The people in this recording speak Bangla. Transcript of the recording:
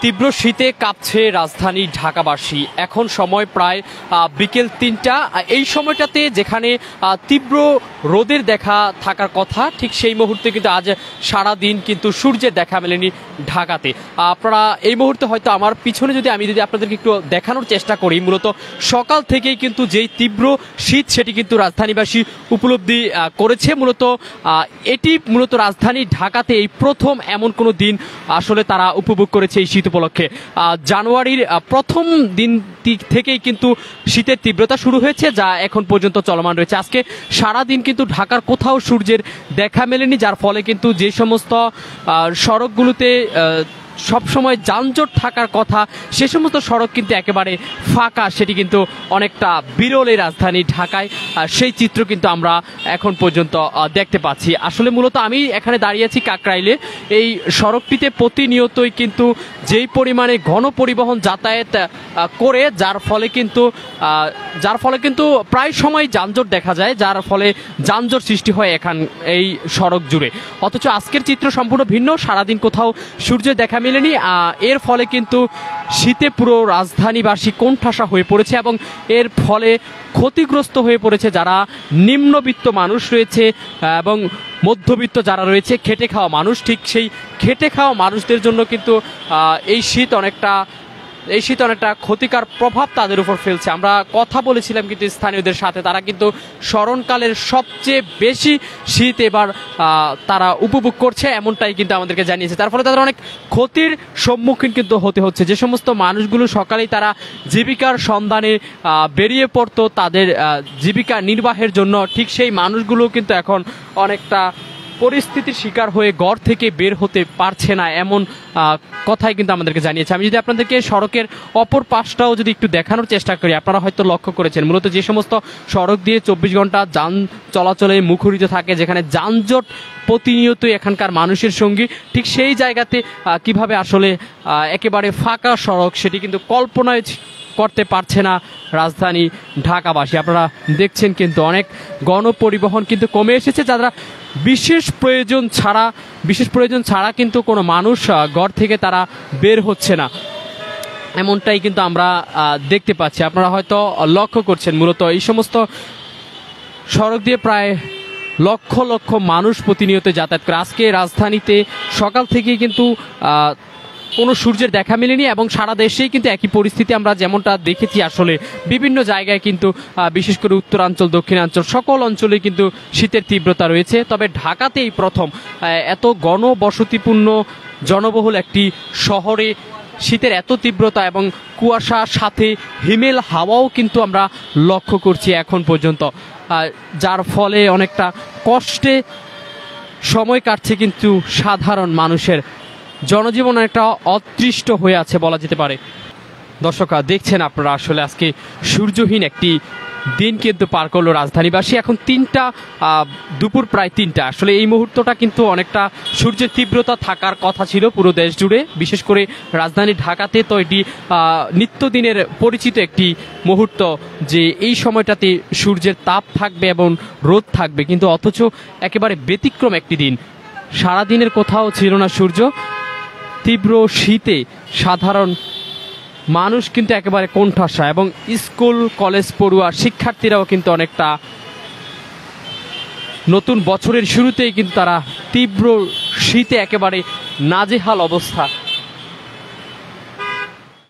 তীব্র শীতে কাঁপছে রাজধানী ঢাকাবাসী। এখন সময় প্রায় বিকেল ৩টা। এই সময়টাতে যেখানে তীব্র রোদের দেখা থাকার কথা, ঠিক সেই মুহূর্তে কিন্তু আজ সারা দিন কিন্তু সূর্যের দেখা মেলেনি ঢাকাতে। আপনারা এই মুহূর্তে হয়তো আমার পিছনে আমি যদি আপনাদেরকে একটু দেখানোর চেষ্টা করি, মূলত সকাল থেকেই কিন্তু যেই তীব্র শীত সেটি কিন্তু রাজধানীবাসী উপলব্ধি করেছে। এটি মূলত রাজধানী ঢাকাতে এই প্রথম এমন কোনো দিন আসলে তারা উপভোগ করেছে এই শীত উপলক্ষে। জানুয়ারির প্রথম দিন থেকেই কিন্তু শীতের তীব্রতা শুরু হয়েছে, যা এখন পর্যন্ত চলমান রয়েছে। আজকে সারাদিন কিন্তু ঢাকার কোথাও সূর্যের দেখা মেলেনি, যার ফলে কিন্তু যে সমস্ত সড়কগুলোতে সবসময় যানজট থাকার কথা সে সমস্ত সড়ক কিন্তু একেবারে ফাঁকা, সেটি কিন্তু অনেকটা বিরল এই রাজধানী ঢাকায়। সেই চিত্র কিন্তু আমরা এখন পর্যন্ত দেখতে পাচ্ছি। আসলে মূলত আমি এখানে দাঁড়িয়ে আছি কাকরাইলে। এই সড়কটিতে প্রতিনিয়তই কিন্তু যেই পরিমাণে গণপরিবহন যাতায়াত করে, যার ফলে কিন্তু প্রায় সময় যানজট দেখা যায়, যার ফলে যানজট সৃষ্টি হয় এই সড়ক জুড়ে। অথচ আজকের চিত্র সম্পূর্ণ ভিন্ন। সারাদিন কোথাও সূর্যের দেখা মেলেনি। এর ফলে কিন্তু শীতে পুরো রাজধানীবাসী কোণঠাসা হয়ে পড়েছে এবং এর ফলে ক্ষতিগ্রস্ত হয়ে পড়েছে যারা নিম্নবিত্ত মানুষ রয়েছে এবং মধ্যবিত্ত যারা রয়েছে, খেটে খাওয়া মানুষ। ঠিক সেই খেটে খাওয়া মানুষদের জন্য কিন্তু এই শীত অনেকটা ক্ষতিকর প্রভাব তাদের উপর ফেলছে। আমরা কথা বলেছিলাম কিন্তু স্থানীয়দের সাথে, তারা কিন্তু স্মরণকালের সবচেয়ে বেশি শীত এবার তারা উপভোগ করছে, এমনটাই কিন্তু আমাদেরকে জানিয়েছে। তার ফলে তাদের অনেক ক্ষতির সম্মুখীন কিন্তু হতে হচ্ছে। যে সমস্ত মানুষগুলো সকালেই তারা জীবিকার সন্ধানে বেরিয়ে পড়তো তাদের জীবিকা নির্বাহের জন্য, ঠিক সেই মানুষগুলো কিন্তু এখন অনেকটা পরিস্থিতির শিকার হয়ে ঘর থেকে বের হতে পারছে না, এমন কথাই কিন্তু আমাদেরকে জানিয়েছে। আমি যদি আপনাদেরকে সড়কের অপর পাশটাও যদি একটু দেখানোর চেষ্টা করি, আপনারা হয়তো লক্ষ্য করেছেন মূলত যে সমস্ত সড়ক দিয়ে 24 ঘন্টা যান চলাচলে মুখরিত থাকে, যেখানে যানজট প্রতিনিয়তই এখানকার মানুষের সঙ্গী, ঠিক সেই জায়গাতে কিভাবে আসলে একেবারে ফাঁকা সড়ক সেটি কিন্তু কল্পনায় করতে পারছে না রাজধানী ঢাকাবাসী। আপনারা দেখছেন কিন্তু অনেক গণপরিবহন কিন্তু কমে এসেছে, যারা বিশেষ প্রয়োজন ছাড়া কিন্তু কোনো মানুষ ঘর থেকে তারা বের হচ্ছে না, এমনটাই কিন্তু আমরা দেখতে পাচ্ছি। আপনারা হয়তো লক্ষ্য করছেন মূলত এই সমস্ত সড়ক দিয়ে প্রায় লক্ষ লক্ষ মানুষ প্রতিনিয়ত যাতায়াত করে। আজকে রাজধানীতে সকাল থেকেই কিন্তু কোনো সূর্যের দেখা মেলেনি এবং সারা দেশেই কিন্তু একই পরিস্থিতি আমরা যেমনটা দেখেছি। আসলে বিভিন্ন জায়গায় কিন্তু বিশেষ করে উত্তরাঞ্চল, দক্ষিণাঞ্চল সকল অঞ্চলে কিন্তু শীতের তীব্রতা রয়েছে। তবে ঢাকাতেই প্রথম এত ঘনবসতিপূর্ণ জনবহুল একটি শহরে শীতের এত তীব্রতা এবং কুয়াশার সাথে হিমেল হাওয়াও কিন্তু আমরা লক্ষ্য করছি এখন পর্যন্ত, যার ফলে অনেকটা কষ্টে সময় কাটছে কিন্তু সাধারণ মানুষের। জনজীবন একটা অতৃষ্ট হয়ে আছে বলা যেতে পারে। দর্শক দেখছেন আপনারা আসলে আজকে সূর্যহীন একটি দিন কিন্তু পার করলো রাজধানীবাসী। এখন দুপুর প্রায় 3টা। আসলে এই মুহূর্তটা কিন্তু অনেকটা সূর্যের তীব্রতা থাকার কথা ছিল পুরো দেশ জুড়ে, বিশেষ করে রাজধানী ঢাকাতে তো এটি নিত্যদিনের পরিচিত একটি মুহূর্ত যে এই সময়টাতে সূর্যের তাপ থাকবে এবং রোদ থাকবে, কিন্তু অথচ একেবারে ব্যতিক্রম একটি দিন। সারাদিনের কোথাও ছিল না সূর্য। তীব্র শীতে সাধারণ মানুষ কিন্তু একেবারে কোণঠাসা এবং স্কুল কলেজ পড়ুয়া শিক্ষার্থীরাও কিন্তু অনেকটা নতুন বছরের শুরুতেই কিন্তু তারা তীব্র শীতে একেবারে নাজেহাল অবস্থা